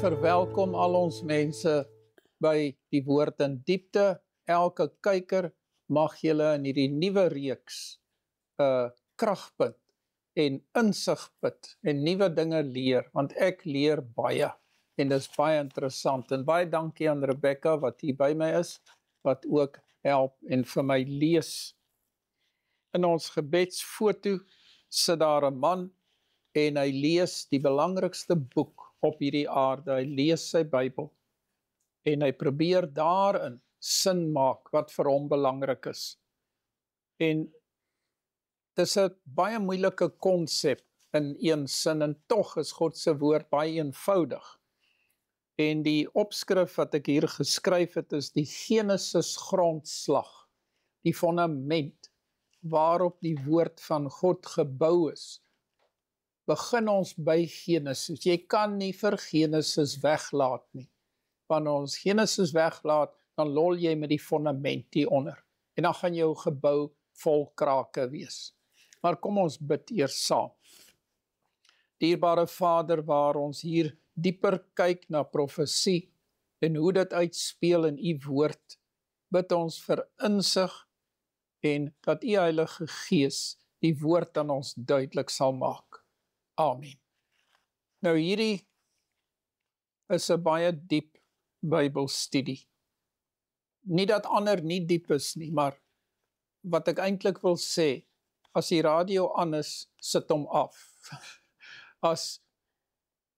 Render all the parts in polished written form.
verwelkom al ons mense by die woord in diepte. Elke kyker mag julle in hierdie nuwe reeks kragpunt en insig put en nuwe dinge leer, want ek leer baie en dit is baie interessant. En baie dankie aan Rebecca wat hier by my is, wat ook help en vir my lees. In ons gebedsfoto sit daar 'n man en hy lees die belangrikste boek op hierdie aarde. Hy lees sy Bybel en hy probeer daarin sin maak wat vir hom belangrik is. En dit is 'n baie moeilike konsep in een sin, en tog is God se woord baie eenvoudig. En die opskrif wat ek hier geskryf het is die Genesis grondslag, die fondament waarop die woord van God gebou is. Begin ons by Genesis. Jy kan nie vir Genesis weglaat nie. Wanneer ons Genesis weglaat, dan lol jy met die fondament hieronder. En dan gaan jou gebou vol krake wees. Maar kom ons bid eers saam. Dierbare Vader, waar ons hier dieper kyk na profesie en hoe dit uitspeel in u woord, bid ons vir insig en dat u Heilige Gees die woord aan ons duidelik sal maak. Amen. Nou hierdie is 'n baie diep Bybelstudie. Nie dat ander nie diep is nie, maar wat ek eintlik wil sê, as die radio aan is, sit hom af. As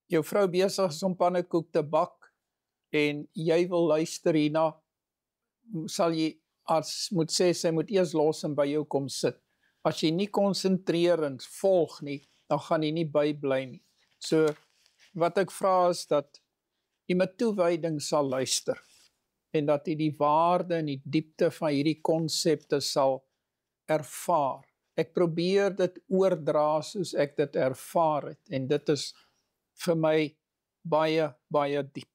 jou vrou besig is om pannekoek te bak en jy wil luister hierna, sal jy moet sê, sy moet eers los en by jou kom sit. As jy nie konsentreer en volg nie, dan gaan jy nie bybly nie. So, wat ek vra is dat jy met toewyding sal luister en dat jy die waarde en die diepte van hierdie konsepte sal ervaar. Ek probeer dit oordra soos ek dit ervaar het, en dit is vir my baie, baie diep.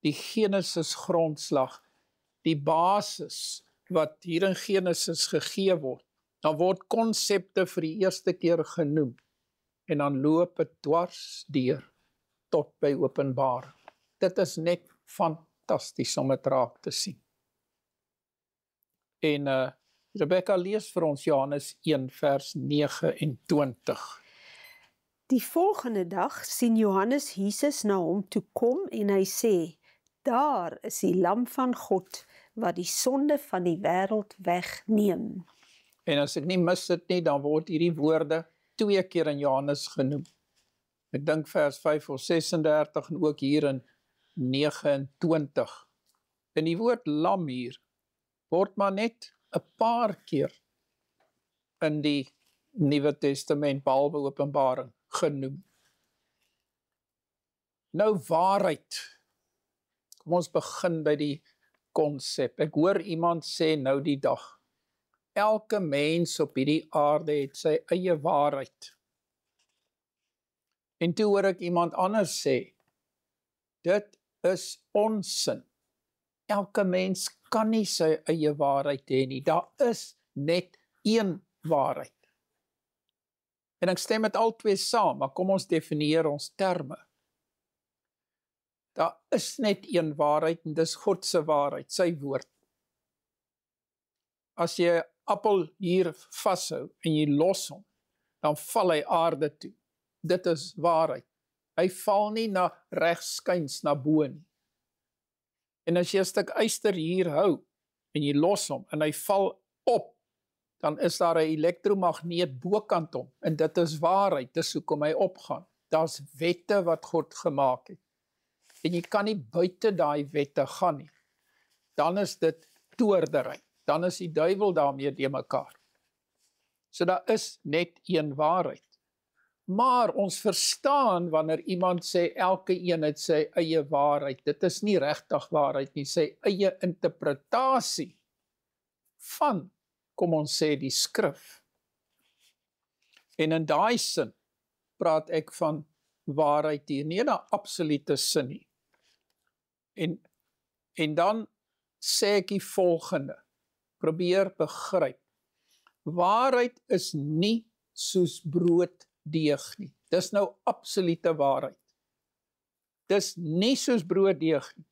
Die Genesis grondslag, die basis wat hier in Genesis gegee word, dan word konsepte vir die eerste keer genoem, en dan loop het dwars deur tot by Openbaring. Dit is net fantasties om dit raak te sien. En Rebecca lees vir ons Johannes 1 vers 29. Die volgende dag sien Johannes Jesus na hom toe kom en hy sê, daar is die lam van God wat die sonde van die wêreld wegneem. En as ek nie mis dit nie, dan word hierdie woorde 2 keer in Johannes genoem. Ek dink vers 5 of 36 en ook hier in 29. En die woord lam hier word maar net 'n paar keer in die Nuwe Testament, behalwe Openbaring, genoem. Nou waarheid. Kom ons begin by die konsep. Ek hoor iemand sê nou die dag, elke mens op hierdie aarde het sy eie waarheid. En toe hoor ek iemand anders sê, dit is onsin. Elke mens kan nie sy eie waarheid hê nie. Daar is net een waarheid. En ek stem met al twee saam, maar kom ons definieer ons terme. Daar is net een waarheid en dis God se waarheid, sy woord. As jy 'n appel hier vashou en jy los hom, dan val hy aarde toe. Dit is waarheid. Hy val nie na regskyns na bo nie. En as jy 'n stuk yster hier hou en jy los hom en hy val op, dan is daar 'n elektromagneet bokant hom en dit is waarheid, dis hoekom hy opgaan. Daar's wette wat God gemaak het. En jy kan nie buite daai wette gaan nie. Dan is dit toordery. Dan is die duiwel daarmee de mekaar. So daar is net een waarheid. Maar ons verstaan wanneer iemand sê elke een het sy eie waarheid. Dit is nie regtig waarheid nie, sy eie interpretasie van, kom ons sê, die skrif. En in daai sin praat ek van waarheid hier, nie in 'n absolute sin nie. En dan sê ek die volgende, probeer begryp. Waarheid is nie soos brooddeeg nie. Dis nou absolute waarheid. dis nie soos brooddeeg nie.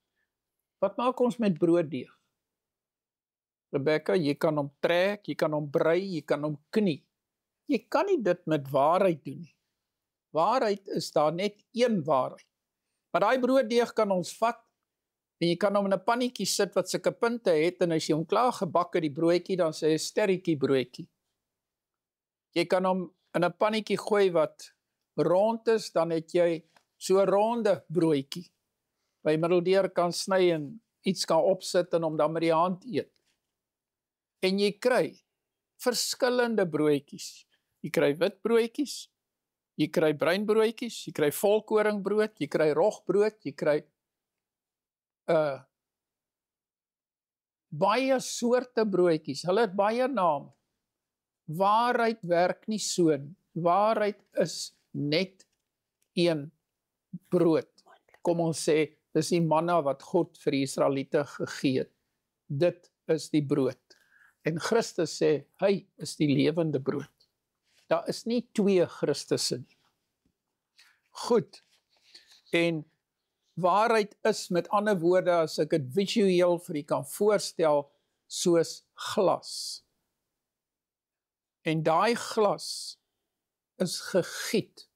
Wat maak ons met brooddeeg? Rebecca, jy kan hom trek, jy kan hom brei, jy kan hom knie. Jy kan nie dit met waarheid doen nie. Waarheid is daar net een waarheid. Maar daai brooddeeg kan ons vat, en jy kan hom in 'n pannetjie sit wat sulke punte het, en as jy hom klaar gebak het, die broodjie, dan sê 'n sterretjie broodjie. Jy kan hom in 'n pannetjie gooi wat rond is, dan het jy so 'n ronde broodjie, waar jy middeldeur kan sny en iets kan opsit en hom dan met die hand eet. En jy kry verskillende broodjies. Jy kry wit broodjies, jy kry bruin broodjies, jy kry volkoringbrood, jy kry rogbrood, jy kry baie soorte broodjies. Hulle het baie name. Waarheid werk nie so nie. Waarheid is net een brood. Kom ons sê, dis die manna wat God vir die Israeliete gegee het. Dit is die brood. En Christus sê, hy is die lewende brood. Daar is nie twee Christusse nie. Goed, en waarheid is, met ander woorde, as ek dit visueel vir u kan voorstel, soos glas. En daai glas is gegiet.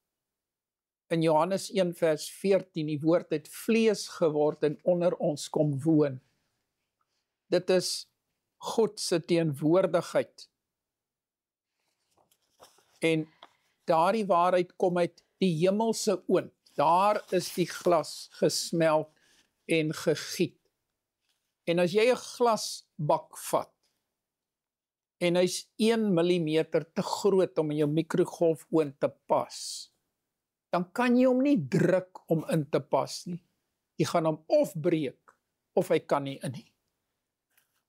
In Johannes 1 vers 14, die woord het vlees geword en onder ons kom woon. Dit is God se teenwoordigheid. En daardie waarheid kom uit die hemelse oond. Daar is die glas gesmelt en gegiet. En as jy 'n glasbak vat, en hy's 1 millimeter te groot om in jou mikrogolfoond te pas, dan kan jy hom nie druk om in te pas nie. Jy gaan hom of breek, of hy kan nie in nie.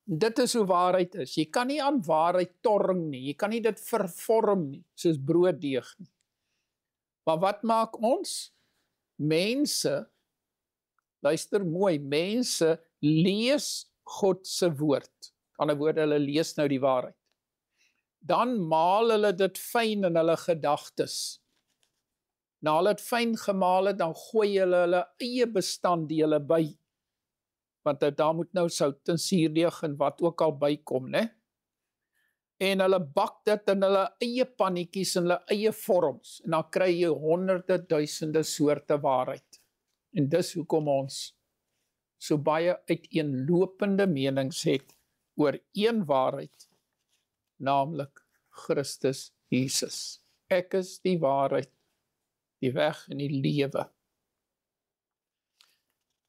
Dit is hoe waarheid is. Jy kan nie aan waarheid torring nie, jy kan nie dit vervorm nie, soos brooddeeg nie. Maar wat maak ons? Mense, luister mooi, mense lees God se woord. Aan 'n woord, hulle lees nou die waarheid. Dan maal hulle dit fyn in hulle gedagtes. Na hulle het fyn gemaal het, dan gooi hulle eie bestanddele by. Want daar moet nou sout en suurdeeg en wat ook al bykom, né? En hulle bak dit in hulle eie pannetjies en hulle eie vorms. En dan kry jy honderde, duisende soorte waarheid. En dis hoekom ons so baie uiteenlopende menings het oor een waarheid, naamlik Christus Jesus. Ek is die waarheid, die weg en die lewe.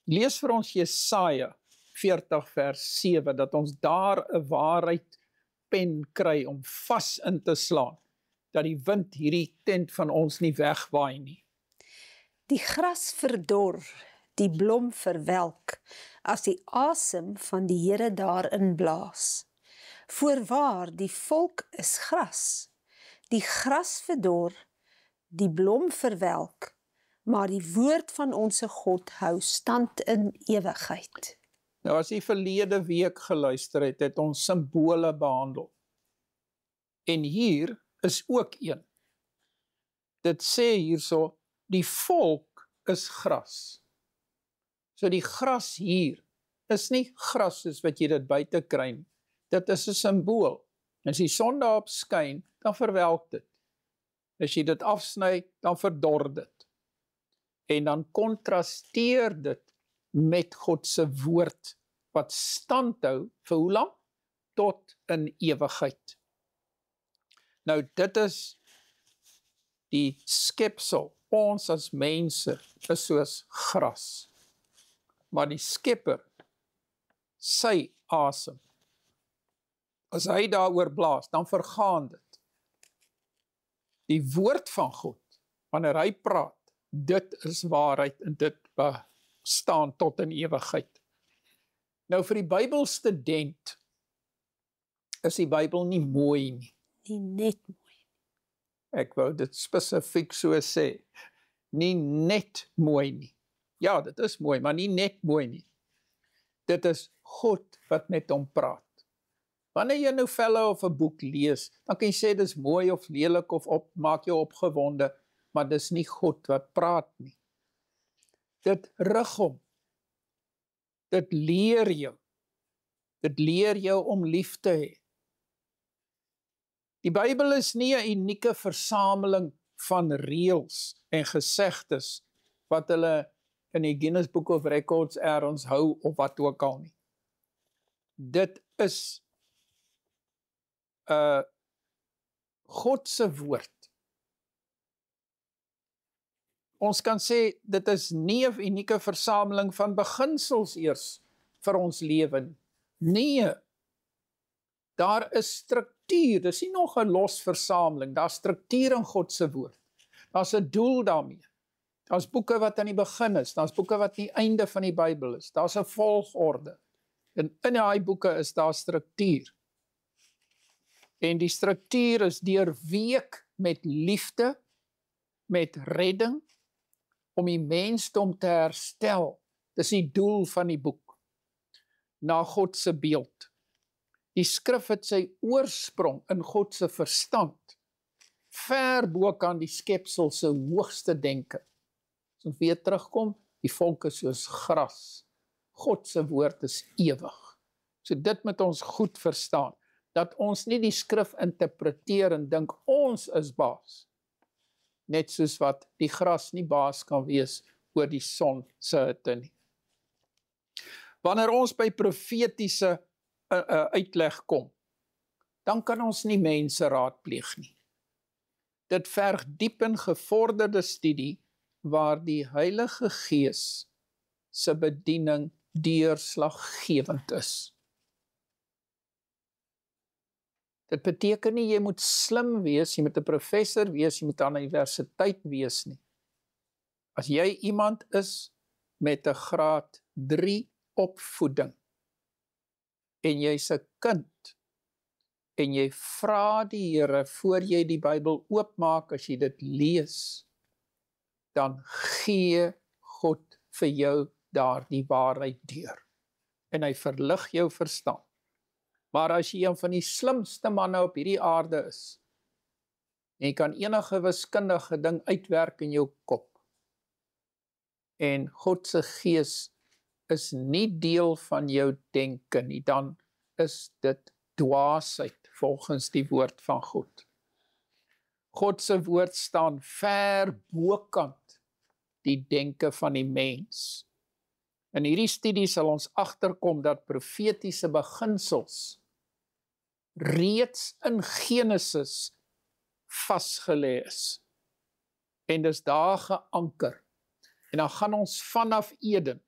Lees vir ons Jesaja 40 vers 7, dat ons daar 'n waarheidpen kry om vas in te slaan, dat die wind hierdie tent van ons nie wegwaai nie. Die gras verdor, die blom verwelk, as die asem van die Here daarin blaas. Voorwaar, die volk is gras. Die gras verdor, die blom verwelk, maar die woord van onse God hou stand in ewigheid. Nou as jy verlede week geluister het, het ons simbole behandel. En hier is ook een. Dit sê hierso, die volk is gras. So die gras hier is nie gras soos wat jy dit buite kry nie. Dit is 'n simbool. As die son daarop skyn, dan verwelk dit. As jy dit afsny, dan verdor dit. En dan kontrasteer dit met God se woord, wat standhou vir hoe lank? Tot in ewigheid. Nou dit is die skepsel. Ons as mense is soos gras. Maar die Skepper, sy asem, as hy daaroor blaas, dan vergaan dit. Die woord van God, wanneer hy praat, dit is waarheid en dit bestaan tot in ewigheid. Nou vir die Bybelstudent is die Bybel nie mooi nie. Nie net mooi. Ek wou dit spesifiek so sê. Nie net mooi nie. Ja, dit is mooi, maar nie net mooi nie. Dit is God wat met hom praat. Wanneer jy 'n novelle of 'n boek lees, dan kan jy sê dis mooi of lelik of maak jou opgewonde, maar dis nie God wat praat nie. Dit rig hom. Dit leer jou. Dit leer jou om lief te hê. Die Bybel is nie 'n unieke versameling van reëls en gesegdes wat hulle in die Guinness Book of Records ergens hou of wat ook al nie. Dit is God se woord. Ons kan sê, dit is nie 'n unieke versameling van beginsels eers vir ons lewe nie. Nee, daar is struktuur, dis nie nog 'n los versameling, daar is struktuur in God se woord. Daar's 'n doel daarmee. Daar's boeke wat aan die begin is, daar's boeke wat aan die einde van die Bybel is, daar's 'n volgorde. En in daai boeke is daar struktuur. En die struktuur is deurweek met liefde, met redding, om die mensdom te herstel. Dis die doel van die boek. Na God se beeld. Die skrif het sy oorsprong in God se verstand, ver bo kan die skepsel se hoogste denke. As ons weer terugkom, die volk is soos gras. God se woord is ewig. So dit moet ons goed verstaan, dat ons nie die skrif interpreteer en dink ons is baas. Net soos wat die gras nie baas kan wees oor die son se hitte nie. Wanneer ons by profetiese uitleg kom, dan kan ons nie mense raadpleeg nie. Dit verg diep en gevorderde studie waar die Heilige Gees se bediening deurslaggewend is. Dit beteken nie jy moet slim wees, jy moet 'n professor wees, jy moet aan 'n universiteit wees nie. As jy iemand is met 'n graad 3 opvoeding en jy's 'n kind en jy vra die Here voor jy die Bybel oopmaak, as jy dit lees, dan gee God vir jou daardie waarheid deur. En hy verlig jou verstand. Maar as jy een van die slimste manne op hierdie aarde is, en jy kan enige wiskundige ding uitwerk in jou kop, en God se Gees is nie deel van jou denke nie, dan is dit dwaasheid volgens die woord van God. God se woord staan ver bokant die denke van die mens. In hierdie studie sal ons agterkom dat profetiese beginsels reeds in Genesis vasgelê is. En dis daar geanker. En dan gaan ons vanaf Eden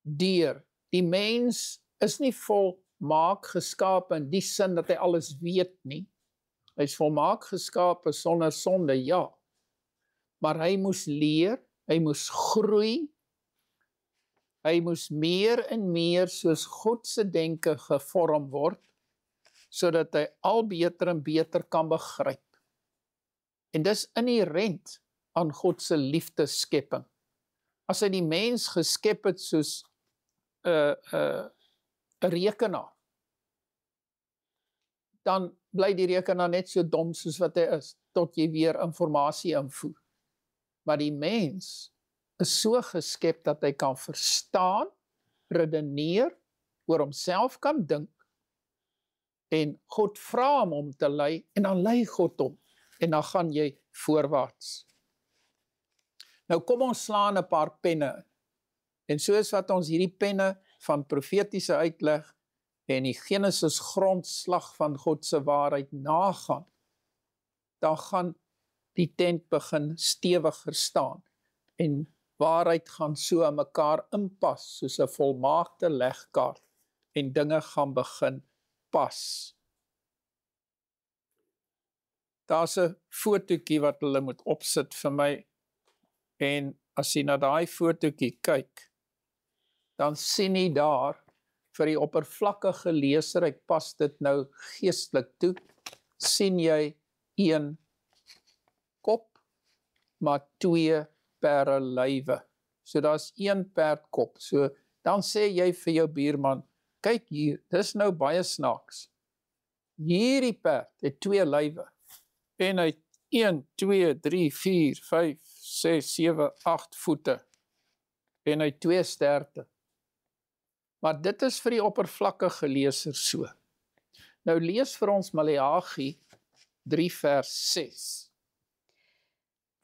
deur. Die mens is nie volmaak geskape in die sin dat hy alles weet nie. Hy is volmaak geskape sonder sonde, ja. Maar hy moes leer, hy moes groei, hy moes meer en meer soos God se denke gevorm word, sodat hy al beter en beter kan begryp. En dis inherent aan God se liefdeskepping. As hy die mens geskep het soos 'n rekenaar, dan bly die rekenaar net so dom soos wat hy is, tot jy weer inligting invoer. Maar die mens is so geskep dat hy kan verstaan, redeneer, oor homself kan dink, en God vra hom om te lei, en dan lei God hom, en dan gaan jy voorwaarts. Nou kom ons slaan 'n paar penne, en soos wat ons hierdie penne van profetiese uitleg, en die Genesis grondslag van God se waarheid nagaan, dan gaan die tent begin stewiger staan, en waarheid gaan so aan mekaar inpas, soos 'n volmaakte legkaart, en dinge gaan begin pas. Daar's 'n fotootjie wat hulle moet opsit vir my, en as jy na daai fotootjie kyk, dan sien jy daar, vir die oppervlakkige leser, ek pas dit nou geestelik toe, sien jy een kop, maar 2 perde lywe. So daar's 1 perdkop. So dan sê jy vir jou buurman, kyk hier, dis nou baie snaaks. Hierdie perd het 2 lywe. En hy het 1, 2, 3, 4, 5, 6, 7, 8 voete. en hy 2 sterte. Maar dit is vir die oppervlakkige leser so. Nou lees vir ons Maleagi 3 vers 6.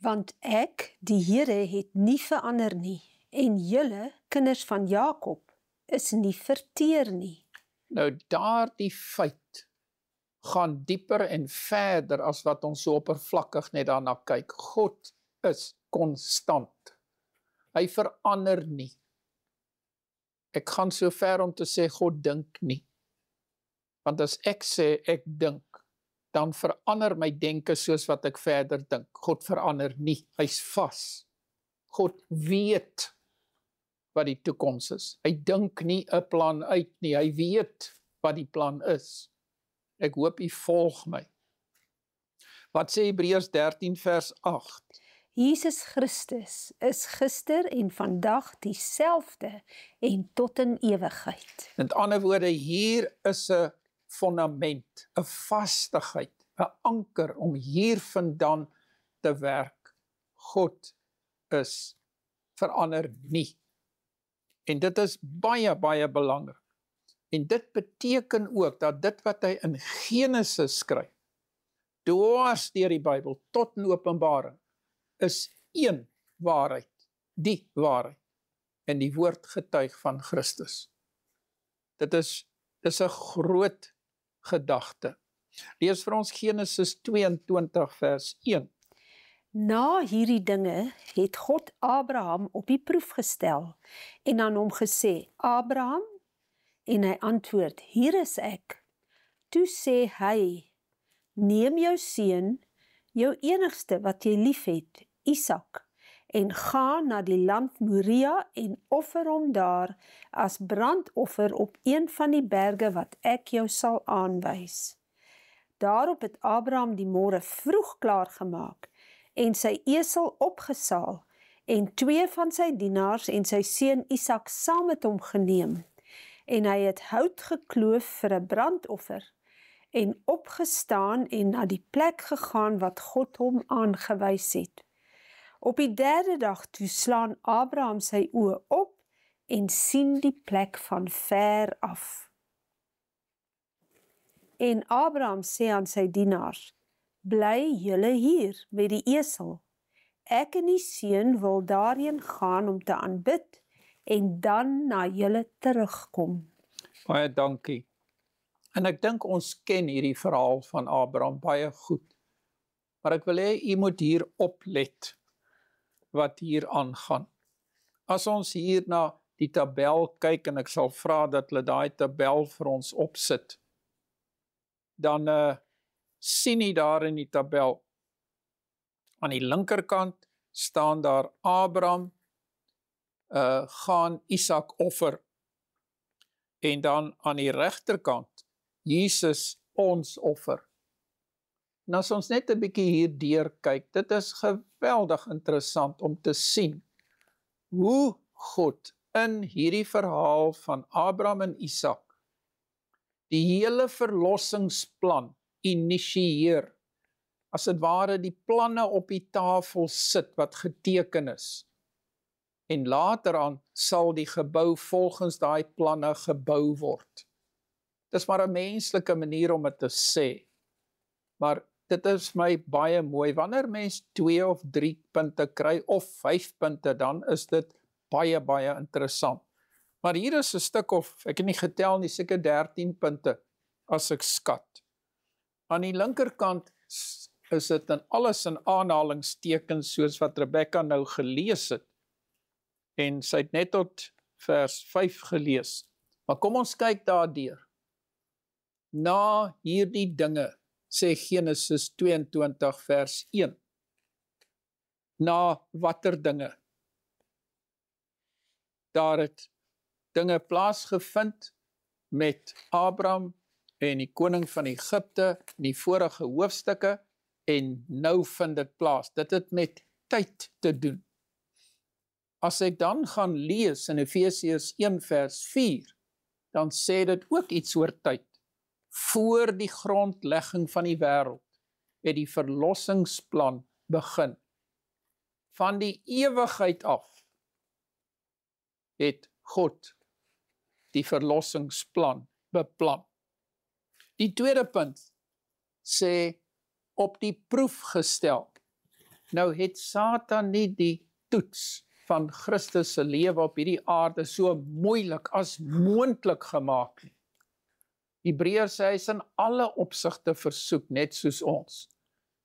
Want ek, die Here, het nie verander nie, en julle, kinders van Jakob, is nie verteer nie. Nou daardie feit gaan dieper en verder as wat ons so oppervlakkig net daarna kyk. God is konstant. Hy verander nie. Ek gaan so ver om te sê God dink nie. Want as ek sê ek dink, dan verander my denke soos wat ek verder dink. God verander nie, hy's vas. God weet wat die toekoms is. Hy dink nie 'n plan uit nie, hy weet wat die plan is. Ek hoop u volg my. Wat sê Hebreërs 13 vers 8? Jesus Christus is gister en vandag dieselfde en tot in ewigheid. Met ander woorde, hier is 'n fondament, 'n vastigheid, 'n anker om hiervandaan te werk. God is verander nie. En dit is baie, baie belangrik. En dit beteken ook dat dit wat hy in Genesis skryf, dwars deur die Bybel tot in Openbaring, is een waarheid, die waarheid. En die woord getuig van Christus. Dit is 'n groot gedagte. Lees vir ons Genesis 22 vers 1. Na hierdie dinge het God Abraham op die proef gestel en aan hom gesê, Abraham, en hy antwoord, hier is ek. Toe sê hy, neem jou seun, jou enigste wat jy liefhet, Isak, en ga na die land Moria en offer hom daar as brandoffer op een van die berge wat ek jou sal aanwys. Daarop het Abraham die môre vroeg klaargemaak en sy esel opgesaal en 2 van sy dienaars en sy seun Isak saam met hom geneem. En hy het hout gekloof vir 'n brandoffer en opgestaan en na die plek gegaan wat God hom aangewys het. Op die 3de dag toe slaan Abraham sy oë op en sien die plek van ver af. En Abraham sê aan sy dienaars, bly julle hier met die esel. Ek en die seun wil daarheen gaan om te aanbid en dan na julle terugkom. Baie dankie. En ek dink ons ken hierdie verhaal van Abraham baie goed. Maar ek wil hê u moet hier oplet wat hier aangaan. As ons hier na die tabel kyk, en ek sal vra dat hulle daai tabel vir ons opsit, dan sien u daar in die tabel, aan die linkerkant staan daar Abraham, gaan Isak offer, en dan aan die regterkant, Jesus ons offer. En as ons net 'n bietjie hier deur kyk, dit is geweldig interessant om te sien hoe God in hierdie verhaal van Abraham en Isak die hele verlossingsplan initieer, as dit ware die planne op die tafel sit wat geteken is. En later aan sal die gebou volgens daai planne gebou word. Dis maar 'n menslike manier om dit te sê. Maar dit is my baie mooi. Wanneer mens 2 of 3 punte kry, of 5 punte, dan is dit baie, baie interessant. Maar hier is 'n stuk of, ek het nie getel nie, seker 13 punte, as ek skat. Aan die linkerkant is dit in alles in aanhalingstekens, soos wat Rebecca nou gelees het. En sy het net tot vers 5 gelees. Maar kom ons kyk daardeur. Na hierdie dinge, sê Genesis 22 vers 1. Na watter dinge? Daar het dinge plaasgevind met Abraham en die koning van Egipte in die vorige hoofstukke, en nou vind dit plaas. Dit het met tyd te doen. As ek dan gaan lees in Efesiërs 1 vers 4, dan sê dit ook iets oor tyd. Voor die grondlegging van die wêreld het die verlossingsplan begin. Van die ewigheid af het God die verlossingsplan beplan. Die tweede punt sê op die proef gestel. Nou het Satan nie die toets van Christus se lewe op hierdie aarde so moeilik as moontlik gemaak nie. Hebreërs sê hy is in alle opsigte versoek, net soos ons.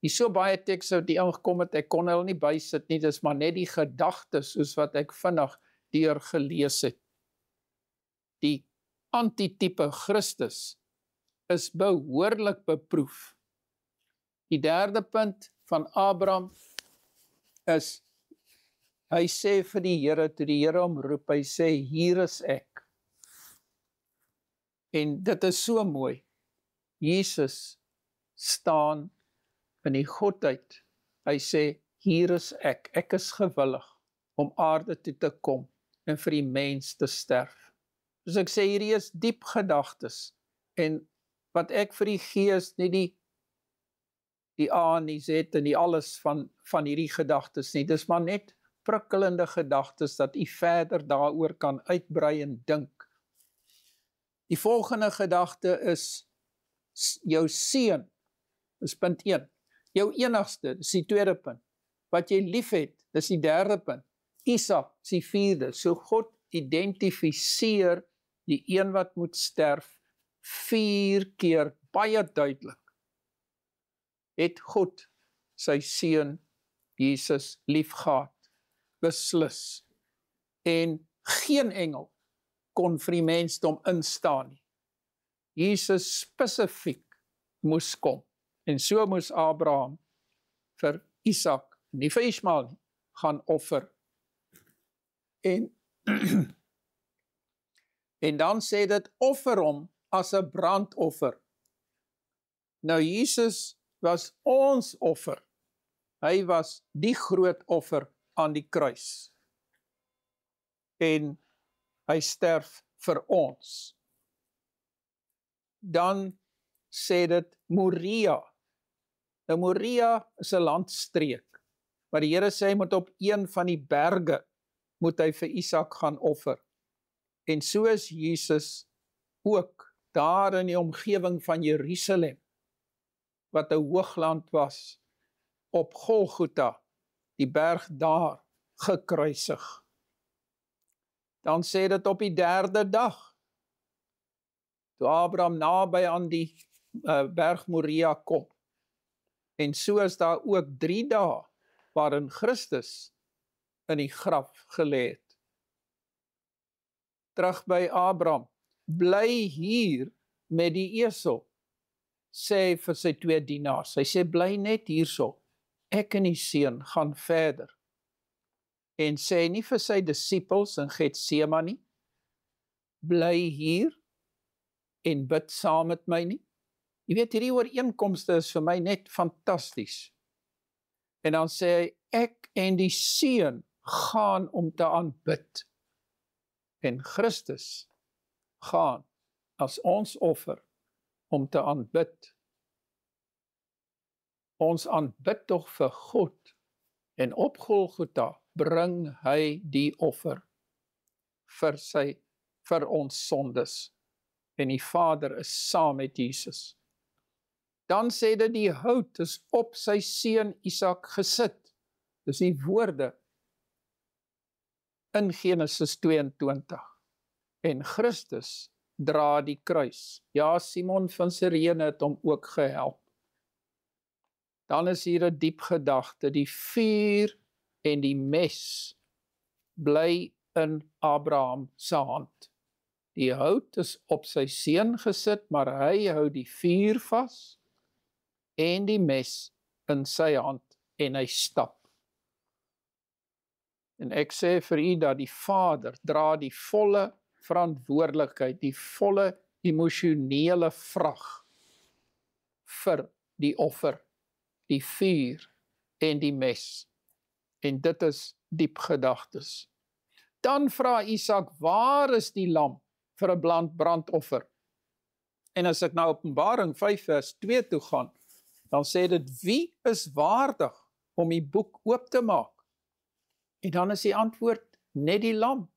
Hier so baie tekste wat die ingekom het, ek kon hulle nie bysit nie, dis maar net die gedagtes soos wat ek vinnig deur gelees het. Die antitype Christus is behoorlik beproef. Die derde punt van Abraham is, hy sê vir die Here, toe die Here hom roep, hy sê, hier is ek. En dit is so mooi. Jesus staan in die godheid. Hy sê, hier is ek is gewillig om aarde toe te kom en vir die mens te sterf. Dus ek sê, hierdie is diep gedagtes, en wat ek vir die gees, nie die A en die Z en die alles van hierdie gedagtes nie, dis maar net prikkelende gedagtes, dat u verder daaroor kan uitbrei en dink. Die volgende gedagte is, jou seun, dis punt 1, jou enigste, dis die tweede punt, wat jy lief het, dis die derde punt, Isak, dis die vierde, so God identifiseer die een wat moet sterf, 4 keer, baie duidelik, het God sy seun Jesus liefgehad, beslis, en geen engel kon vir die mensdom instaan nie. Jesus spesifiek moes kom, en so moes Abraham vir Isak, nie vir Ismael nie, gaan offer. En dan sê dit, offer hom as 'n brandoffer. Nou Jesus was ons offer. Hy was die groot offer aan die kruis. En hy sterf vir ons. Dan sê dit Moria. Nou Moria is 'n landstreek, maar die Here sê hy moet op een van die berge, moet hy vir Isak gaan offer. En so is Jesus ook daar in die omgewing van Jerusalem, wat 'n hoogland was, op Golgotha, die berg daar, gekruisig. Dan sê dit op die derde dag, toe Abraham naby aan die berg Moria kom, en so is daar ook 3 dae, waarin Christus in die graf gelê het. Terug by Abraham, bly hier met die esel, sê vir sy 2 dienaars, hy sê, bly net hierso, ek en die seun gaan verder, en sê nie vir sy disippels in Getsemane, bly hier, en bid saam met my nie. Jy weet, hierdie ooreenkomste is vir my net fantasties. En dan sê hy, ek en die seun gaan om te aanbid, en Christus gaan as ons offer om te aanbid. Ons aanbid tog vir God, en op Golgotha bring hy die offer vir ons sondes, en die Vader is saam met Jesus. Dan sê dit die hout is op sy seun Isak gesit. Dis die woorde in Genesis 22. En Christus dra die kruis. Ja, Simon van Sirene het hom ook gehelp. Dan is hier 'n diep gedagte, die vuur en die mes bly in Abraham se hand. Die hout is op sy seun gesit, maar hy hou die vuur vas en die mes in sy hand en hy stap. En ek sê vir u dat die Vader dra die volle verantwoordelikheid, die volle emosionele vrag vir die offer, die vuur en die mes. En dit is diep gedagtes. Dan vra Isak, waar is die lam vir 'n brandoffer? En as ek nou Openbaring 5 vers 2 toe gaan, dan sê dit, wie is waardig om die boek oop te maak? En dan is die antwoord, net die lam.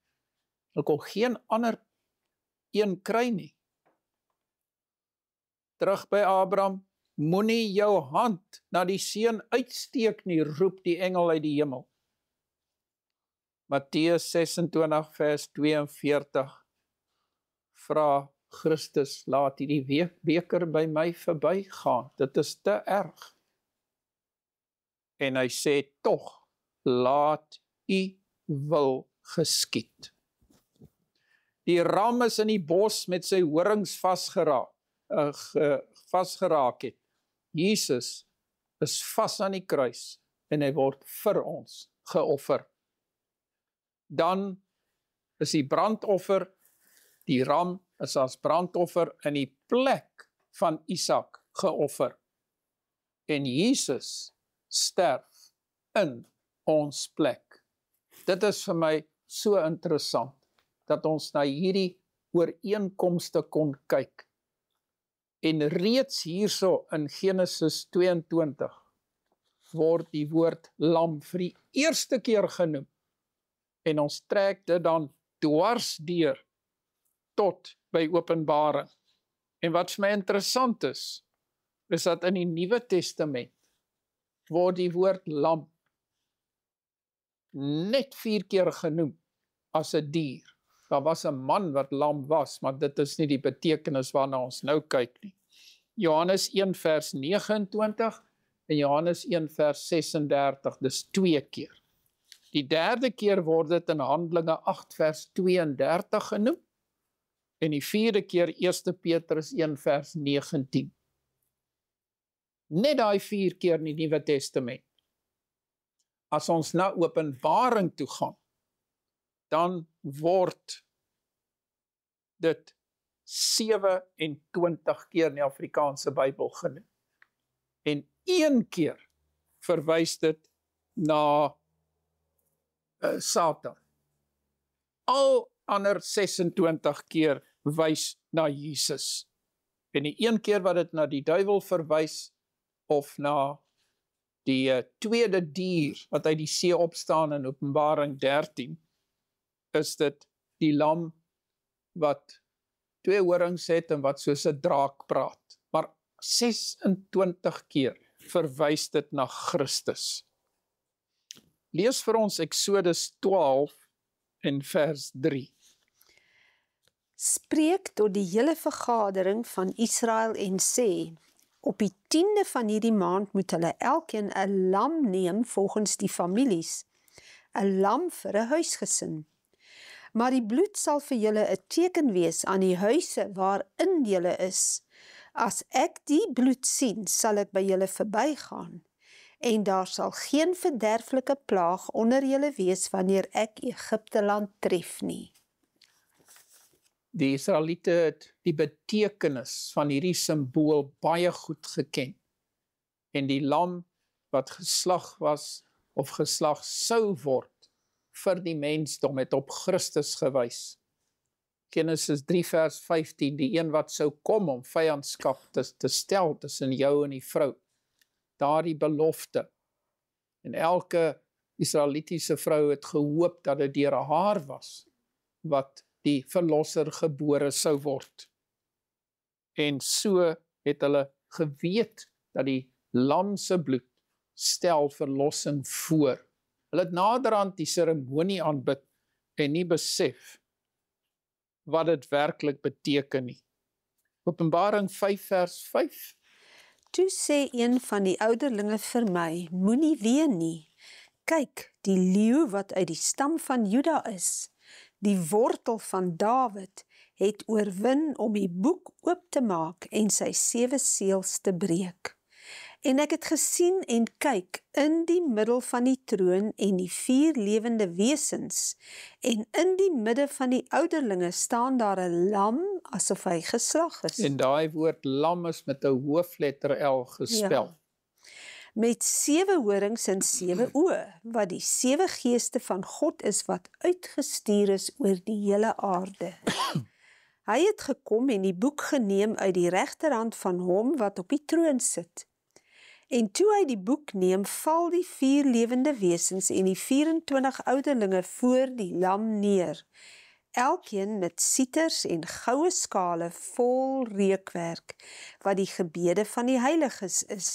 Hulle kon geen ander een kry nie. Terug by Abraham, moenie jou hand na die seun uitsteek nie, roep die engel uit die hemel. Matteus 26 vers 42, vra Christus, laat hierdie beker by my verbygaan, dit is te erg. En hy sê, tog, laat u wil geskied. Die ram is in die bos met sy horings vasgeraak het. Jesus is vas aan die kruis en hy word vir ons geoffer. Dan is die brandoffer, die ram is as brandoffer in die plek van Isak geoffer. En Jesus sterf in ons plek. Dit is vir my so interessant, dat ons na hierdie ooreenkomste kon kyk. En reeds hierso in Genesis 22 word die woord lam vir die eerste keer genoem. En ons trek dit dan dwars deur tot by Openbaring. En wat vir my interessant is dat in die Nuwe Testament word die woord lam net 4 keer genoem as 'n dier. Daar was 'n man wat lam was, maar dit is nie die betekenis waarna ons nou kyk nie. Johannes 1 vers 29 en Johannes 1 vers 36, dis 2 keer. Die derde keer word dit in Handelinge 8 vers 32 genoem, en die 4de keer 1 Petrus 1 vers 19. Net daai 4 keer in die Nuwe Testament. As ons na Openbaring toe gaan, dan word dit 27 keer in die Afrikaanse Bybel genoem. En 1 keer verwys dit na Satan. Al ander 26 keer wys na Jesus. En die 1 keer wat dit na die duiwel verwys, of na die tweede dier wat uit die see opstaan in Openbaring 13, is dit die lam wat 2 horings het en wat soos 'n draak praat. Maar 26 keer verwys dit na Christus. Lees vir ons Exodus 12 en vers 3. Spreek tot die hele vergadering van Israel en sê, op die 10de van hierdie maand moet hulle elkeen 'n lam neem volgens die families, 'n lam vir 'n huisgesin. Maar die bloed sal vir julle 'n teken wees aan die huise waarin julle is. As ek die bloed sien, sal ek by julle verbygaan, en daar sal geen verderflike plaag onder julle wees wanneer ek Egipte land tref nie. Die Israeliete het die betekenis van hierdie simbool baie goed geken. En die lam wat geslag was of geslag sou word vir die mensdom het op Christus gewys. Genesis 3 vers 15, die een wat sou kom om vyandskap te stel tussen jou en die vrou. Daardie belofte. En elke Israelitiese vrou het gehoop dat dit deur haar was, wat die verlosser gebore sou word. En so het hulle geweet dat die lam se bloed stel verlossing voor. Hulle het naderhand die seremonie aanbid en nie besef wat dit werklik beteken nie. Openbaring 5 vers 5. Toe sê een van die ouderlinge vir my, moenie ween nie. Kyk, die leeu wat uit die stam van Juda is, die wortel van Dawid, het oorwin om die boek oop te maak en sy 7 seels te breek. En ek het gesien en kyk in die middel van die troon en die 4 lewende wesens, en in die midde van die ouderlinge staan daar 'n lam asof hy geslag is. En daai woord lam is met 'n hoofletter L gespel. Ja. Met 7 horings en 7 oë, wat die 7 geeste van God is wat uitgestuur is oor die hele aarde. Hy het gekom en die boek geneem uit die regterhand van hom wat op die troon sit. En toe hy die boek neem, val die 4 lewende wesens en die 24 ouderlinge voor die lam neer. elkeen met sieters en goue skale vol reukwerk, wat die gebede van die heiliges is.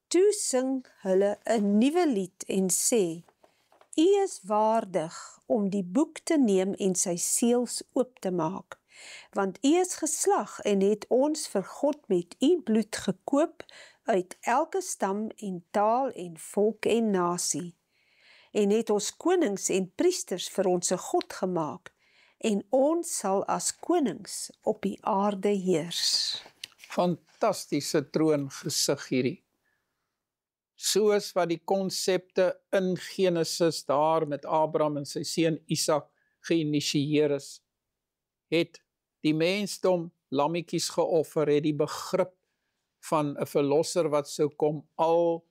Toe sing hulle 'n nuwe lied en sê, U is waardig om die boek te neem en sy seels oop te maak, want U is geslag en het ons vir God met U bloed gekoop uit elke stam en taal en volk en nasie, en het ons konings en priesters vir ons God gemaak, en ons sal as konings op die aarde heers. Fantastiese troongesig hierdie. Soos wat die konsepte in Genesis daar met Abraham en sy seun Isak geïnisieer is, het die mensdom lammetjies geoffer, het die begrip van 'n verlosser wat sou kom al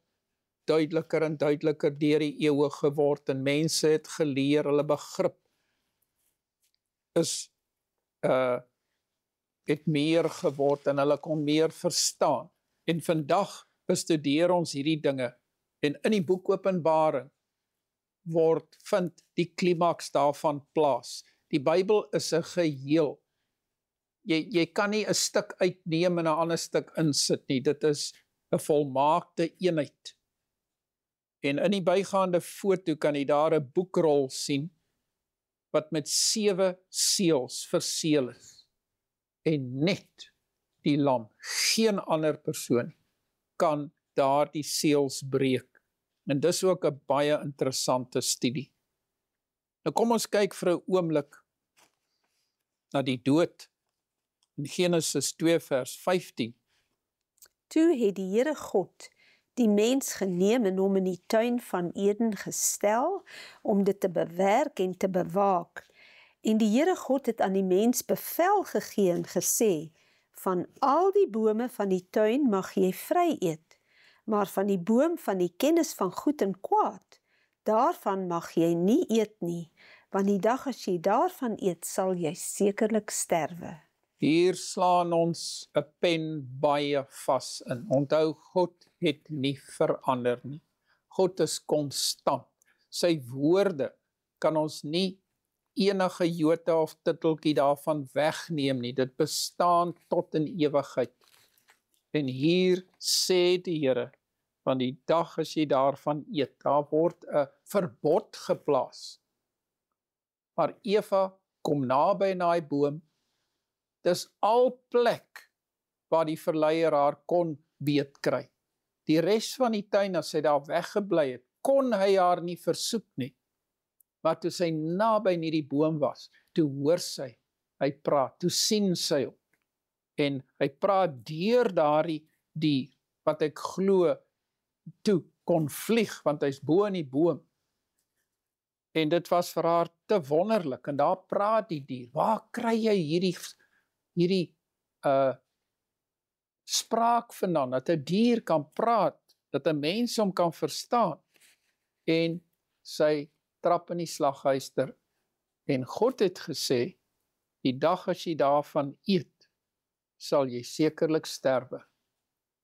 duideliker en duideliker deur die eeue geword, en mense het geleer, hulle begrip is het meer geword en hulle kon meer verstaan. En vandag bestudeer ons hierdie dinge, en in die boek Openbaring vind die klimaks daarvan plaas. Die Bybel is 'n geheel. Jy kan nie 'n stuk uitneem en 'n ander stuk insit nie, dit is 'n volmaakte eenheid. En in die bygaande foto kan jy daar 'n boekrol sien, wat met 7 seels verseël is. En net die lam, geen ander persoon, kan daar die seels breek. En dis ook 'n baie interessante studie. Nou kom ons kyk vir 'n oomblik na die dood in Genesis 2 vers 15. Toe het die Here God die mens geneem en hom in die tuin van Eden gestel, om dit te bewerk en te bewaak. En die Here God het aan die mens bevel gegee en gesê, van al die bome van die tuin mag jy vry eet, maar van die boom van die kennis van goed en kwaad, daarvan mag jy nie eet nie, want die dag as jy daarvan eet, sal jy sekerlik sterwe. Hier slaan ons 'n pen baie vas in. Onthou, God het nie verander nie. God is konstant. Sy woorde kan ons nie enige jota of titeltjie daarvan wegneem nie. Dit bestaan tot in ewigheid. En hier sê die Here, van die dag as jy daarvan eet, daar word 'n verbod geplaas. Maar Eva kom naby na die boom. Dis al plek waar die verleier haar kon beet kry. Die res van die tuin, as sy daar weggebly het, kon hy haar nie versoek nie. Maar toe sy naby nie die boom was, toe hoor sy, hy praat, toe sien sy hom. En hy praat deur daardie dier, wat ek glo, toe kon vlieg, want hy's bo in die boom. En dit was vir haar te wonderlik, en daar praat die dier, waar kry jy hierdie spraak vandaan, dat 'n dier kan praat, dat 'n mens hom kan verstaan, en sy trap in die slaghuister, en God het gesê, die dag as jy daarvan eet, sal jy sekerlik sterwe.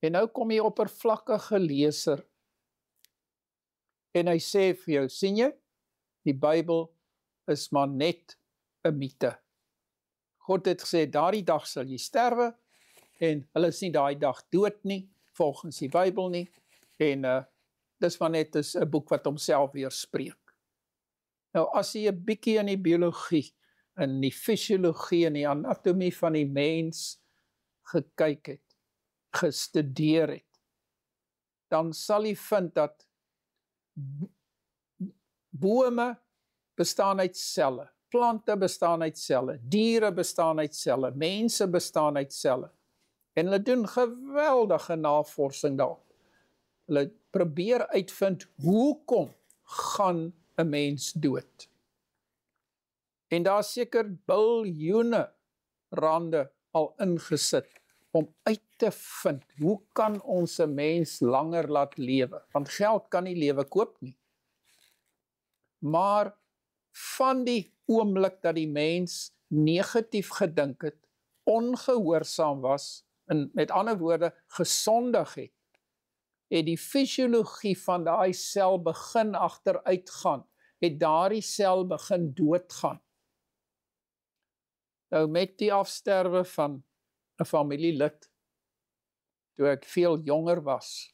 En nou kom jy oppervlakkige leser, en hy sê vir jou, sien jy, die Bybel is maar net 'n mite. God het gesê, daardie dag sal jy sterwe, en hulle is nie daai dag dood nie, volgens die Bybel nie, en dis maar net 'n boek wat homself weerspreek. Nou, as jy 'n bietjie in die biologie, in die fisiologie, en die anatomie van die mens gekyk het, gestudeer het, dan sal jy vind dat bome bestaan uit selle, plante bestaan uit selle, diere bestaan uit selle, mense bestaan uit selle. En hulle doen geweldige navorsing daar. Hulle probeer uitvind, hoekom gaan 'n mens dood? En daar is seker biljoene rande al ingesit om uit te vind, hoe kan ons 'n mens langer laat lewe? Want geld kan nie lewe koop nie. Maar van die oomblik dat die mens negatief gedink het, ongehoorsaam was, en met ander woorde gesondig het, het die fisiologie van daai sel begin agteruitgaan, het daardie sel begin doodgaan. Nou met die afsterwe van 'n familielid, toe ek veel jonger was,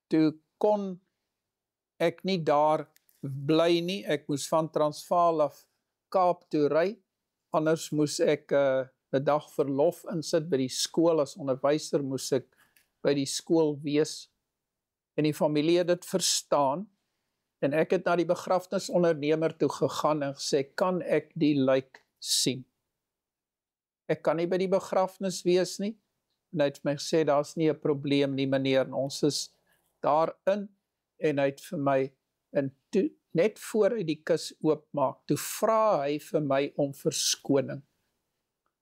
toe kon ek nie daar bly nie, ek moes van Transvaal af Kaap toe ry, anders moes ek 'n dag verlof insit by die skool, as onderwyser moes ek by die skool wees, en die familie het dit verstaan, en ek het na die begrafnisondernemer toe gegaan en gesê, kan ek die lijk sien? Ek kan nie by die begrafnis wees nie, en hy het vir my gesê, daar's nie 'n probleem nie meneer, en ons is daarin, en hy het vir my, en toe, net voor hy die kus oopmaak, toe vra hy vir my om verskoning.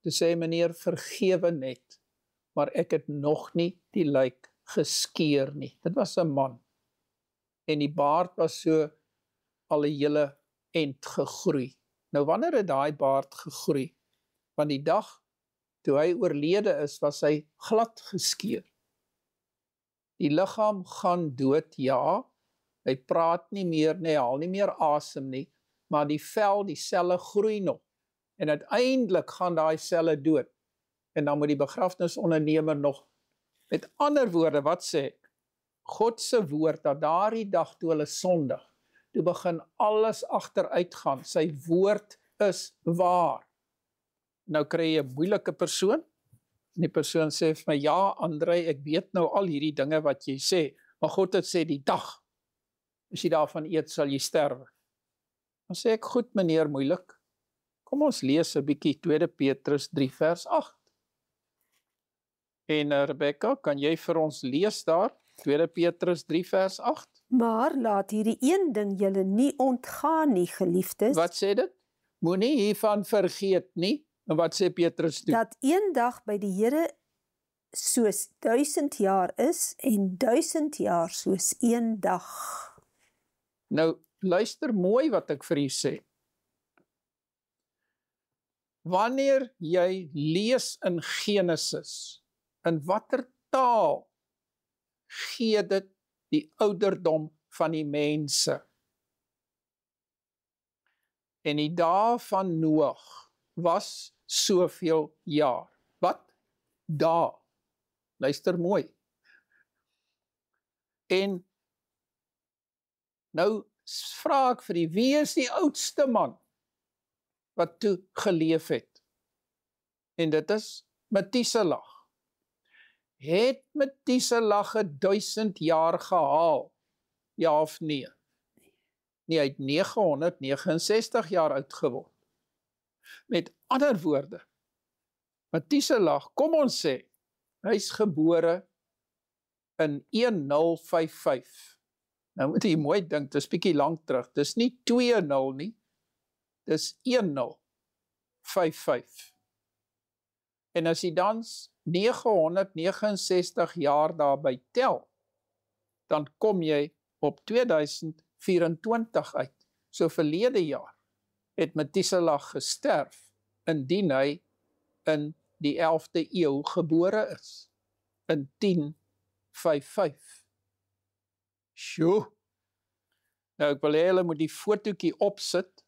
Toe sê hy, meneer, vergewe net, maar ek het nog nie die lijk geskeer nie. Dit was 'n man, en die baard was so al 'n hele end gegroei. Nou wanneer het daai baard gegroei? Want die dag toe hy oorlede is, was hy glad geskeer. Die liggaam gaan dood, ja, hy praat nie meer nie, hy haal nie meer asem nie, maar die vel, die selle groei nog, en uiteindelik gaan daai selle dood, en dan moet die begrafnisondernemer nog, met ander woorde, wat sê ek? God se woord, dat daardie dag toe hulle sondig, toe begin alles agteruit gaan, sy woord is waar. Nou kry jy 'n moeilike persoon, en die persoon sê vir my, ja André, ek weet nou al hierdie dinge wat jy sê, maar God het sê die dag, as jy daarvan eet, sal jy sterwe. Dan sê ek, goed meneer, moeilik, kom ons lees 'n bietjie 2 Petrus 3 vers 8. En Rebecca, kan jy vir ons lees daar, 2 Petrus 3 vers 8? Maar laat hierdie een ding julle nie ontgaan nie, geliefdes. Wat sê dit? Moenie hiervan vergeet nie. En wat sê Petrus toe? Dat een dag by die Here soos 1000 jaar is, en 1000 jaar soos een dag. Nou, luister mooi wat ek vir u sê. Wanneer jy lees in Genesis, in watter taal gee dit die ouderdom van die mense? En die dae van Noag was soveel jaar. Wat? Dae. Luister mooi. En nou vra ek vir wie is die oudste man wat toe geleef het? En dit is Methuselah. Het Methuselah 1000 jaar gehaal? Ja of nee? Nee, hy het 969 jaar oud geword. Met ander woorde, Methuselah, kom ons sê, hy is gebore in 1055. Nou moet jy mooi dink, dis bietjie lank terug, dis nie 20 nie, dis 1055. En as jy dan 969 jaar daarby tel, dan kom jy op 2024 uit. So verlede jaar het Methuselah gesterf, indien hy in die 11de eeu gebore is, in 1055. Sjoe! Nou ek wil hê julle moet die fotootjie opsit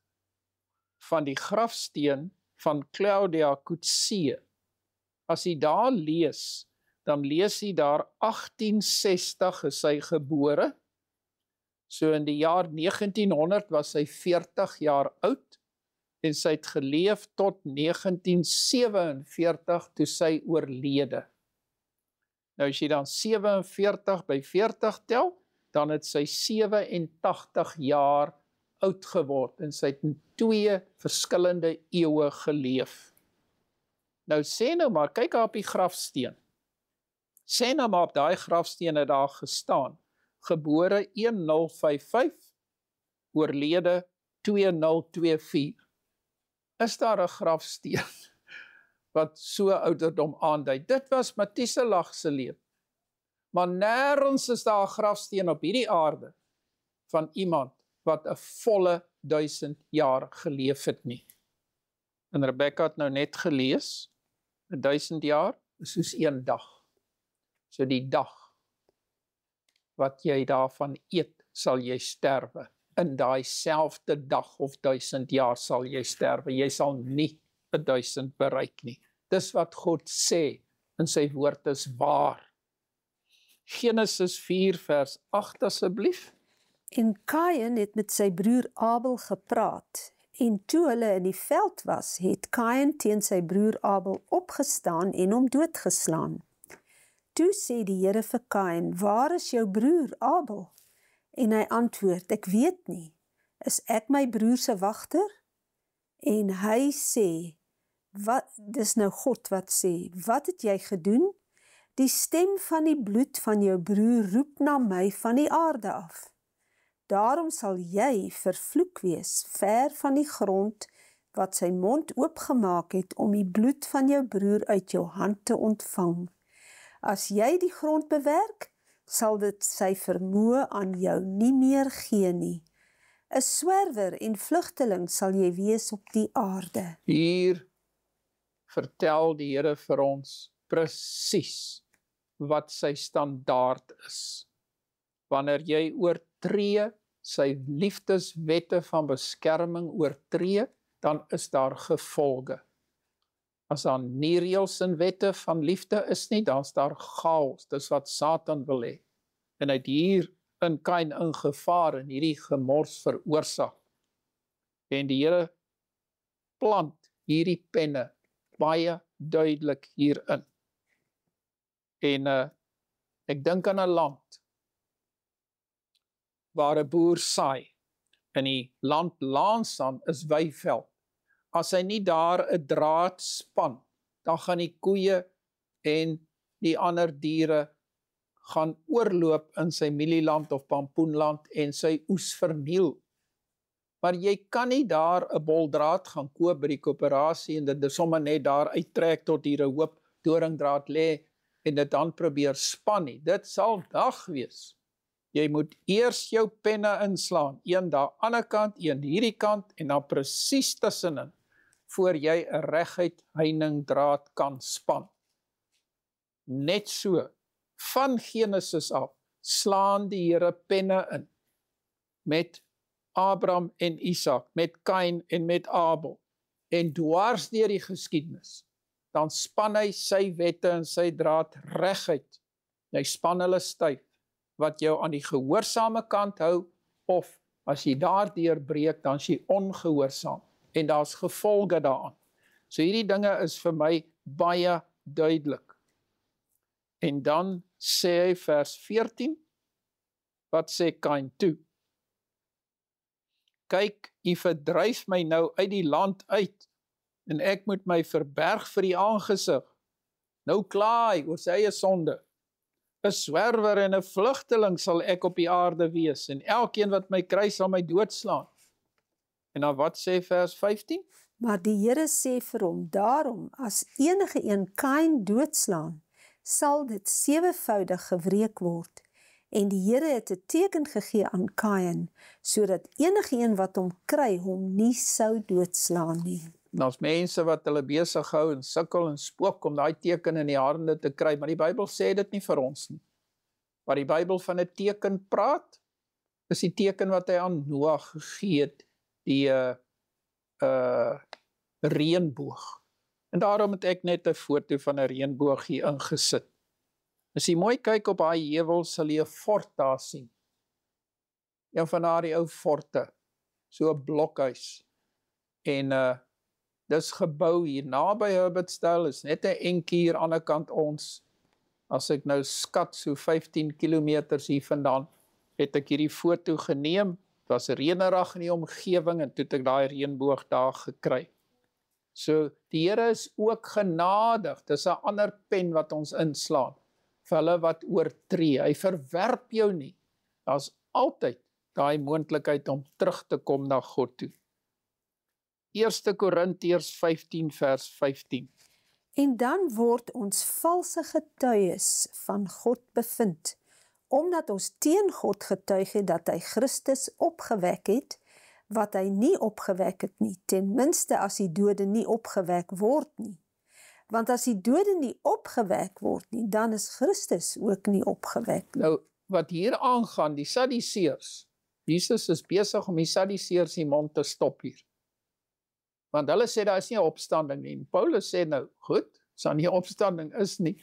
van die grafsteen van Claudia Coetzee. As jy daar lees, dan lees jy daar 1860 is sy gebore. So in die jaar 1900 was sy 40 jaar oud en sy het geleef tot 1947 toe sy oorlede. Nou as jy dan 47 by 40 tel, dan het sy 87 jaar oud geword en sy het in 2 verskillende eeue geleef. Nou sê nou maar, kyk daar op die grafsteen. Sê nou maar op daai grafsteen het daar gestaan, gebore 1055, oorlede 2024. Is daar 'n grafsteen wat so ouderdom aandui? Dit was Methuselah se lewe. Maar nêrens is daar 'n grafsteen op hierdie aarde van iemand wat 'n volle 1000 jaar geleef het nie. En Rebecca het nou net gelees, 1000 jaar is soos een dag. So die dag wat jy daarvan eet, sal jy sterwe. in daai selfde dag of 1000 jaar sal jy sterwe. Jy sal nie 1000 bereik nie. Dis wat God sê in sy woord is waar. Genesis 4 vers 8 asseblief. En Kain het met sy broer Abel gepraat, en toe hulle in die veld was, het Kain teen sy broer Abel opgestaan en hom doodgeslaan. Toe sê die Here vir Kain, waar is jou broer Abel? En hy antwoord, ek weet nie, is ek my broer se wagter? En hy sê, dis nou God wat sê, wat het jy gedoen? Die stem van die bloed van jou broer roep na my van die aarde af. Daarom sal jy vervloek wees, ver van die grond, wat sy mond oopgemaak het om die bloed van jou broer uit jou hand te ontvang. As jy die grond bewerk, sal dit sy vermoë aan jou nie meer gee nie. 'n Swerwer en vlugteling sal jy wees op die aarde. Hier vertel die Here vir ons presies wat sy standaard is. Wanneer jy oortree, sy liefdeswette van beskerming oortree, dan is daar gevolge. As daar nie reëls en wette van liefde is nie, dan is daar chaos. Dis wat Satan wil hê. En hy het hier in Kain ingevaar en hierdie gemors veroorsaak. En die Here plant hierdie penne baie duidelik hierin. En ek dink aan 'n land waar 'n boer saai. In die land langs aan is weiveld. As hy nie daar 'n draad span, dan gaan die koeie en die ander diere gaan oorloop in sy mielieland of pampoenland en sy oes verniel. Maar jy kan nie daar 'n bol draad gaan koop by die koöperasie en dit sommer net daar uittrek tot hier 'n hoop doringdraad lê en dit dan probeer span nie. Dit sal dag wees. Jy moet eers jou penne inslaan, een daar aan die ander kant, een hierdie kant en dan presies tussenin, voor jy 'n reguit heiningdraad kan span. Net so, van Genesis af, slaan die Here penne in, met Abraham en Isak, met Kain en met Abel, en dwars deur die geskiedenis, dan span hy sy wette en sy draad reguit. Hy span hulle styf, wat jou aan die gehoorsame kant hou, of as jy daardeur breek, dan is jy ongehoorsaam, en daar's gevolge daaraan. So hierdie dinge is vir my baie duidelik. En dan sê hy vers 14, wat sê Kain toe? Kyk, u verdryf my nou uit die land uit, en ek moet my verberg vir die aangesig. Nou kla hy oor sy eie sonde. 'n Swerwer en 'n vlugteling sal ek op die aarde wees, en elkeen wat my kry sal my doodslaan. En dan wat sê vers 15? Maar die Here sê vir hom, daarom, as enige een Kain doodslaan, sal dit 7voudig gewreek word. En die Here het 'n teken gegee aan Kain, sodat enige een wat hom kry, hom nie sou doodslaan nie. Daar's mense wat hulle besig hou en sukkel en spook om daai teken in die hande te kry, maar die Bybel sê dit nie vir ons nie. Waar die Bybel van 'n teken praat, is die teken wat hy aan Noag gegee het, die reënboog. En daarom het ek net 'n foto van 'n reënboog hier ingesit. As jy mooi kyk op daai heuwel, sal jy 'n fort daar sien. Een van daardie ou forte, so 'n blokhuis. En dis gebou hier naby Herbertsdale, is net 'n entjie hier aan die ander kant ons. As ek nou skat so 15 kilometers hier vandaan, het ek hierdie foto geneem. Het was reënerig in die omgewing en toe het ek daai reënboog daar gekry. So die Here is ook genadig. Dis 'n ander pen wat ons inslaan vir hulle wat oortree. Hy verwerp jou nie. Daar's altyd daai moontlikheid om terug te kom na God toe. 1 Korintiërs 15 vers 15. En dan word ons valse getuies van God bevind, omdat ons teen God getuig het dat hy Christus opgewek het, wat hy nie opgewek het nie, ten minste as die dode nie opgewek word nie. Want as die dode nie opgewek word nie, dan is Christus ook nie opgewek nie. Nou, wat hier aangaan, die Sadduseërs, Jesus is besig om die Sadduseërs die mond te stop hier. Want hulle sê daar is nie 'n opstanding nie. En Paulus sê nou, goed, as daar nie 'n opstanding is nie,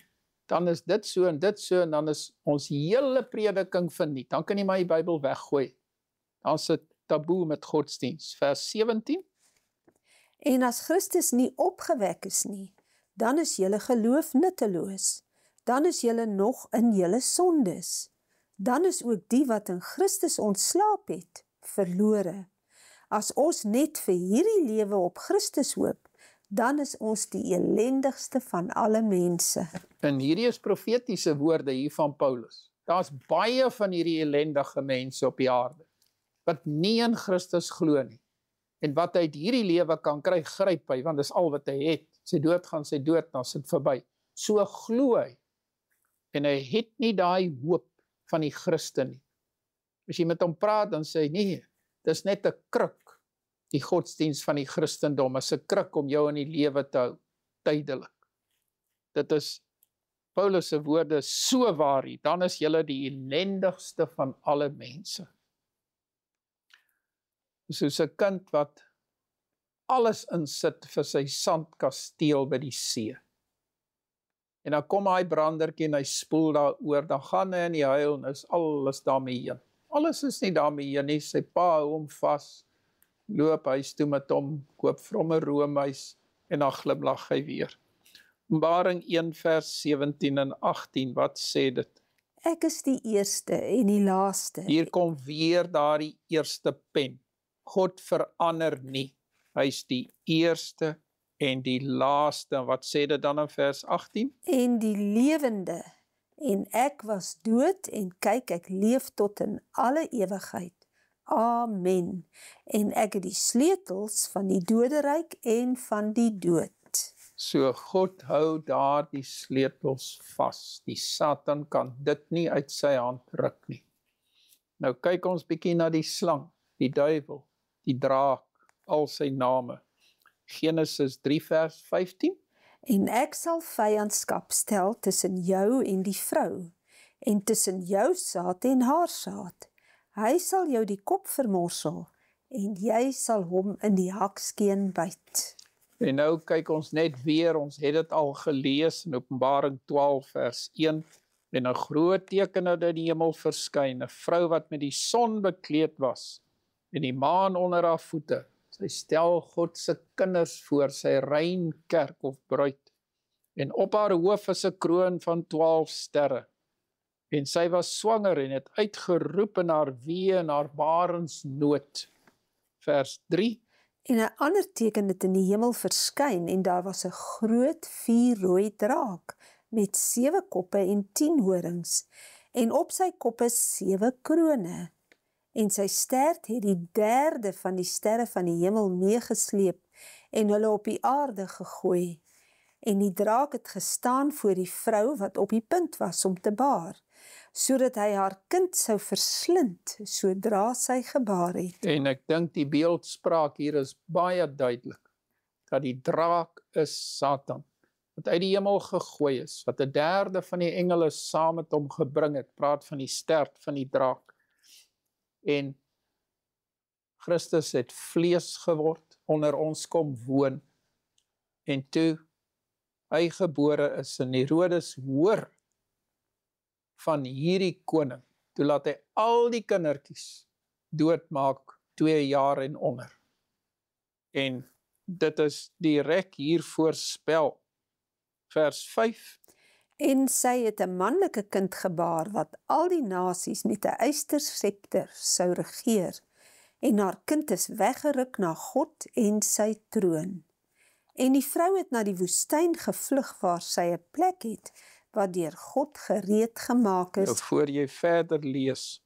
dan is dit so en dan is ons hele prediking verniet. Dan kan jy maar die Bybel weggooi. Dan is dit taboe met godsdiens. Vers 17. En as Christus nie opgewek is nie, dan is julle geloof nutteloos. Dan is julle nog in julle sondes. Dan is ook die wat in Christus ontslaap het, verlore. As ons net vir hierdie lewe op Christus hoop, dan is ons die elendigste van alle mense. En hierdie is profetiese woorde hier van Paulus. Daar's baie van hierdie ellendige mense op die aarde, wat nie in Christus glo nie. En wat hy uit hierdie lewe kan kry, gryp hy, want dis al wat hy het. Sy dood gaan sy dood, dan sit verby. So glo hy. En hy het nie daai hoop van die Christen nie. As jy met hom praat, dan sê hy, nee, dis net 'n kruk. Die godsdiens van die Christendom is 'n kruk om jou in die lewe te hou, tydelik. Dit is Paulus se woorde so waar, dan is julle die ellendigste van alle mense. Soos 'n kind wat alles insit vir sy sandkasteel by die see. En dan kom hy brandertjie en hy spoel daaroor, dan gaan hy in die huil en is alles daarmee heen. Alles is nie daarmee heen nie, sy pa hou hom vas, loop huis toe met hom, koop vir hom 'n roomys en dan glimlag hy weer. Openbaring 1 vers 17 en 18, wat sê dit? Ek is die eerste en die laaste. Hier kom weer daardie eerste pen. God verander nie. Hy is die eerste en die laaste. Wat sê dit dan in vers 18? En die lewende. En ek was dood en kyk, ek leef tot in alle ewigheid. Amen. En ek het die sleutels van die doderyk en van die dood. So God hou daar die sleutels vas. Die Satan kan dit nie uit sy hand ruk nie. Nou kyk ons bietjie na die slang, die duiwel, die draak, al sy name. Genesis 3 vers 15. En ek sal vyandskap stel tussen jou en die vrou, en tussen jou saad en haar saad. Hy sal jou die kop vermorsel, en jy sal hom in die hakskeen byt. En nou kyk ons net weer, ons het dit al gelees in Openbaring 12 vers 1, en 'n groot teken het in die hemel verskyn, 'n vrou wat met die son bekleed was, en die maan onder haar voete. Sy stel God se kinders voor, sy rein kerk of bruid, en op haar hoof is 'n kroon van 12 sterre. En sy was swanger en het uitgeroep in haar wee en haar barensnood. Vers 3. En 'n ander teken het in die hemel verskyn, en daar was 'n groot vuurrooi draak, met 7 koppe en 10 horings, en op sy koppe 7 krone. En sy stert het die 1/3 van die sterre van die hemel meegesleep, en hulle op die aarde gegooi. En die draak het gestaan voor die vrou wat op die punt was om te baar, sodat hy haar kind sou verslind, sodra sy gebaar het. En ek dink die beeldspraak hier is baie duidelik, dat die draak is Satan, wat uit die hemel gegooi is, wat 1/3 van die engele saam met hom gebring het, praat van die stert van die draak. En Christus het vlees geword, onder ons kom woon, en toe hy gebore is, en Herodes hoor van hierdie koning, toe laat hy al die kindertjies doodmaak 2 jaar en onder. En dit is direk hier voorspel. Vers 5. En sy het 'n manlike kind gebaar, wat al die nasies met 'n ysterscepter sou regeer, en haar kind is weggeruk na God en sy troon. En die vrou het na die woestyn gevlug, waar sy 'n plek het, wat deur God gereed gemaak is. Nou, voor jy verder lees,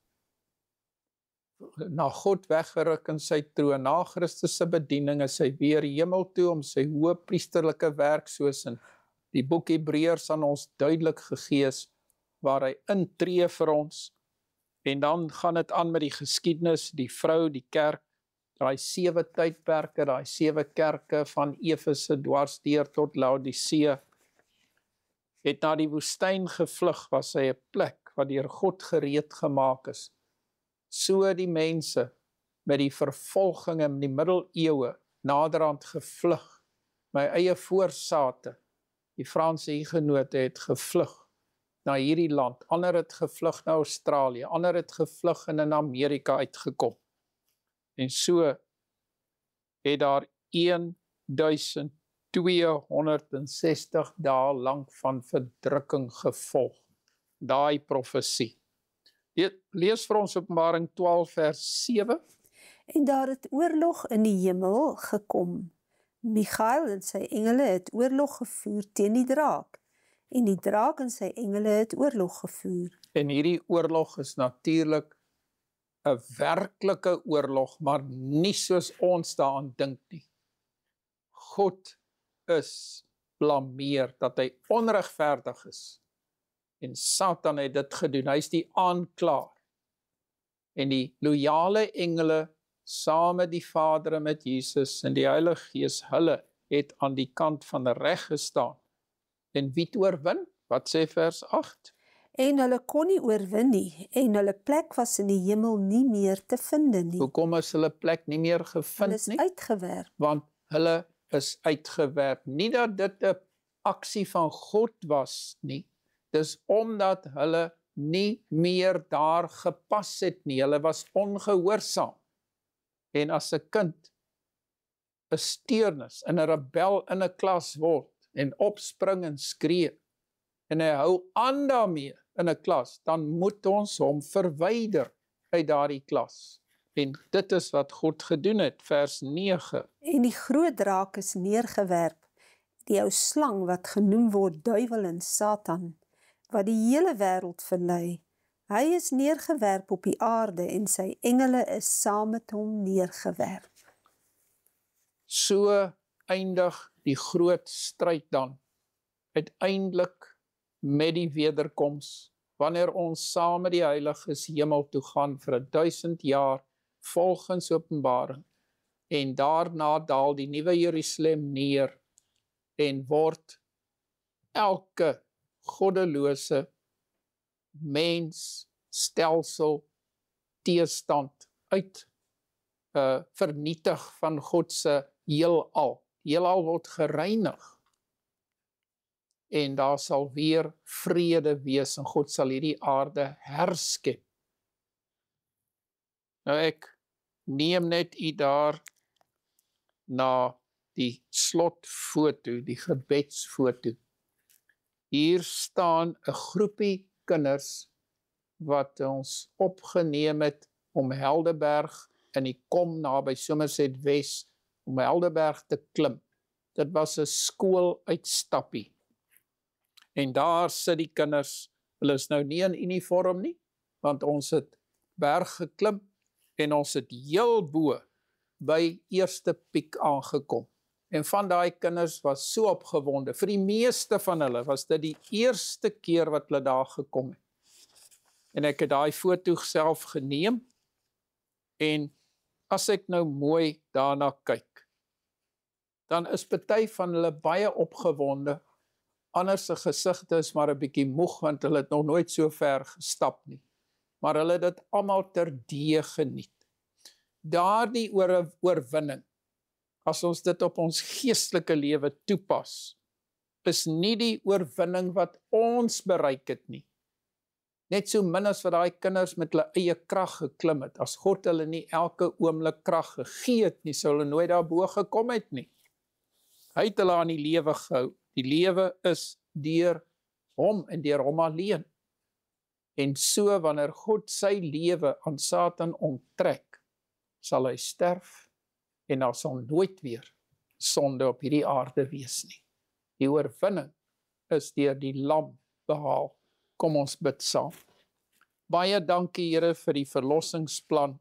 na God weggeruk in sy troon, na Christus se bediening is hy weer hemel toe om sy hoëpriesterlike werk, soos in die boek Hebreërs aan ons duidelik gegee is, waar hy intree vir ons, en dan gaan dit aan met die geskiedenis, die vrou, die kerk, daai 7 tydperke, daai 7 kerke van Efese dwarsdeur tot Laodicea, het na die woestyn gevlug, was hy 'n plek wat deur God gereed gemaak is, so die mense met die vervolging in die middeleeue naderhand gevlug. My eie voorsate, die Franse hugenote het gevlug na hierdie land, ander het gevlug na Australië, ander het gevlug en in Amerika uitgekom. En so het daar 1260 dae lank van verdrukking gevolg. Daai profesie. Lees vir ons Openbaring 12 vers 7. En daar het oorlog in die hemel gekom. Michael en sy engele het oorlog gevoer teen die draak. En die draak en sy engele het oorlog gevoer. En hierdie oorlog is natuurlik 'n werklike oorlog, maar nie soos ons daaraan dink nie. God is blameer dat hy onregverdig is. En Satan het dit gedoen, hy is die aanklaer. En die loyale engele, saam met die Vader en met Jesus en die Heilige Gees, hulle het aan die kant van reg gestaan. En wie het oorwin? Wat sê vers 8? En hulle kon nie oorwin nie, en hulle plek was in die hemel nie meer te vind nie. Hoekom is hulle plek nie meer gevind Hulle is nie? uitgewerp. Want hulle is uitgewerp. Nie dat dit 'n aksie van God was nie, dis omdat hulle nie meer daar gepas het nie. Hulle was ongehoorsaam. En as 'n kind 'n steurnis en 'n rebel in 'n klas word en opspring en skree en hy hou aan daarmee in 'n klas, dan moet ons hom verwyder uit daardie klas. En dit is wat God gedoen het, vers 9. En die groot draak is neergewerp, die ou slang wat genoem word duiwel en Satan, wat die hele wêreld verlei. Hy is neergewerp op die aarde en sy engele is saam met hom neergewerp. So eindig die groot stryd dan, uiteindelik met die wederkoms, wanneer ons saam met die heiliges hemel toe gaan vir 1000 jaar, volgens Openbaring, en daarna daal die nuwe Jerusalem neer, en word elke goddelose mens, stelsel, teestand vernietig van God se heelal. Heelal word gereinig. En daar sal weer vrede wees en God sal hierdie aarde herskep. Nou ek neem net u daar na die slotfoto, die gebedsfoto. Hier staan 'n groepie kinders wat ons opgeneem het om Helderberg in die kom naby Somerset Wes, om Helderberg te klim. Dit was 'n skooluitstappie. En daar sit die kinders, hulle is nou nie in uniform nie, want ons het berg geklim en ons het heel bo by eerste piek aangekom. En van daai kinders was so opgewonde. Vir die meeste van hulle was dit die eerste keer wat hulle daar gekom het. En ek het daai foto self geneem. En as ek nou mooi daarna kyk, dan is party van hulle baie opgewonde. Ander se gesigte is maar 'n bietjie moeg, want hulle het nog nooit so ver gestap nie. Maar hulle het dit almal terdee geniet. Daardie oorwinning, as ons dit op ons geestelike lewe toepas, is nie die oorwinning wat ons bereik het nie. Net so min as wat daai kinders met hulle eie krag geklim het. As God hulle nie elke oomblik krag gegee het nie, sou hulle nooit daarbo gekom het nie. Hy het hulle aan die lewe gehou. Die lewe is deur hom en deur hom alleen. En so wanneer God sy lewe aan Satan onttrek, sal hy sterf en daar sal nooit weer sonde op hierdie aarde wees nie. Die oorwinning is deur die lam behaal. Kom ons bid saam. Baie dankie Here vir die verlossingsplan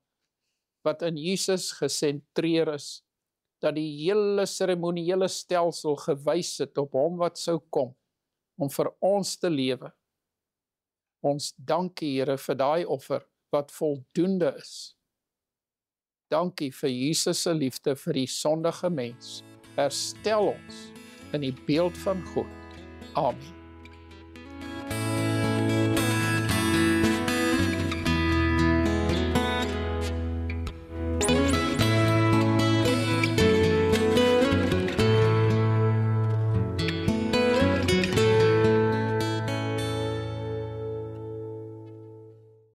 wat in Jesus gesentreer is, dat die hele seremoniële stelsel gewys het op hom wat sou kom, om vir ons te lewe. Ons dankie Here vir daai offer wat voldoende is. Dankie vir Jesus se liefde vir die sondige mens. Herstel ons in die beeld van God. Amen.